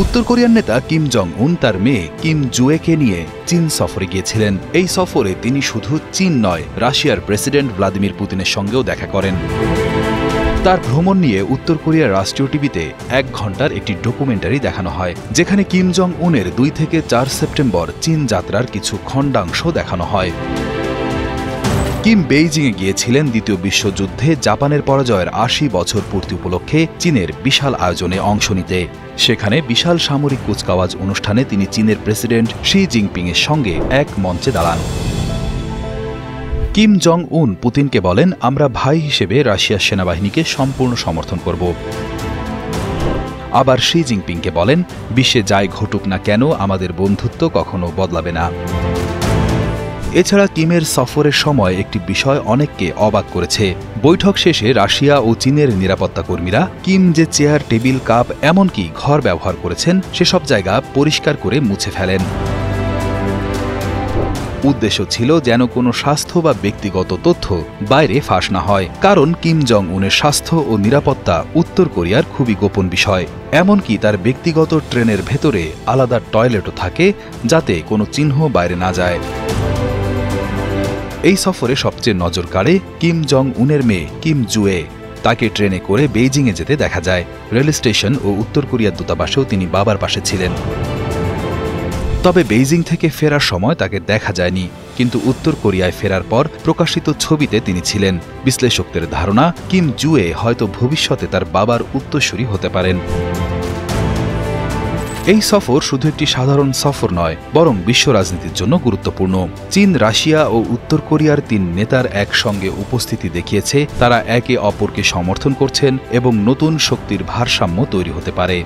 উত্তর কোরিয়ার নেতা কিম জং উন তার মেয়ে কিম জুয়েকে নিয়ে চীন সফরে গিয়েছিলেন। এই সফরে তিনি শুধু চীন নয়, রাশিয়ার প্রেসিডেন্ট ভ্লাদিমির পুতিনের সঙ্গেও দেখা করেন। তার ভ্রমণ নিয়ে উত্তর কোরিয়ার রাষ্ট্রীয় টিভিতে 1 ঘণ্টার একটি ডকুমেন্টারি দেখানো হয়, যেখানে কিম জং উনের 2 থেকে 4 সেপ্টেম্বর চীন যাত্রার কিছু খণ্ডাংশ দেখানো হয়। কিম বেইজিংয়ে গিয়েছিলেন দ্বিতীয় বিশ্বযুদ্ধে জাপানের পরাজয়ের 80 বছর পূর্তি উপলক্ষে চীনের বিশাল আয়োজনে অংশ নিতে। সেখানে বিশাল সামরিক কুচকাওয়াজ অনুষ্ঠানে তিনি চীনের প্রেসিডেন্ট শি জিনপিংয়ের সঙ্গে এক মঞ্চে দাঁড়ান। কিম জং উন পুতিনকে বলেন, আমরা ভাই হিসেবে রাশিয়ার সেনাবাহিনীকে সম্পূর্ণ সমর্থন করব। আবার শি জিনপিংকে বলেন, বিশ্বে যাই ঘটুক না কেন আমাদের বন্ধুত্ব কখনো বদলাবে না। এছাড়া কিমের সফরের সময় একটি বিষয় অনেককে অবাক করেছে। বৈঠক শেষে রাশিয়া ও চীনের নিরাপত্তা কর্মীরা কিম যে চেয়ার, টেবিল, কাপ এমনকি ঘর ব্যবহার করেছেন সেসব জায়গা পরিষ্কার করে মুছে ফেলেন। উদ্দেশ্য ছিল যেন কোনো স্বাস্থ্য বা ব্যক্তিগত তথ্য বাইরে ফাঁস না হয়, কারণ কিম জং উনের স্বাস্থ্য ও নিরাপত্তা উত্তর কোরিয়ার খুবই গোপন বিষয়। এমনকি তার ব্যক্তিগত ট্রেনের ভেতরে আলাদা টয়লেটও থাকে, যাতে কোনো চিহ্ন বাইরে না যায়। এই সফরে সবচেয়ে নজর কাড়ে কিম জং উনের মেয়ে কিম জুয়ে। তাকে ট্রেনে করে বেইজিংয়ে যেতে দেখা যায়। রেল স্টেশন ও উত্তর কোরিয়ার দূতাবাসেও তিনি বাবার পাশে ছিলেন। তবে বেইজিং থেকে ফেরার সময় তাকে দেখা যায়নি, কিন্তু উত্তর কোরিয়ায় ফেরার পর প্রকাশিত ছবিতে তিনি ছিলেন। বিশ্লেষকদের ধারণা, কিম জুয়ে হয়তো ভবিষ্যতে তার বাবার উত্তরসূরি হতে পারেন। এই সফর শুধু একটি সাধারণ সফর নয়, বরং বিশ্ব রাজনীতির জন্য গুরুত্বপূর্ণ। চীন, রাশিয়া ও উত্তর কোরিয়ার 3 নেতার একসঙ্গে উপস্থিতি দেখিয়েছে তারা একে অপরকে সমর্থন করছেন এবং নতুন শক্তির ভারসাম্য তৈরি হতে পারে।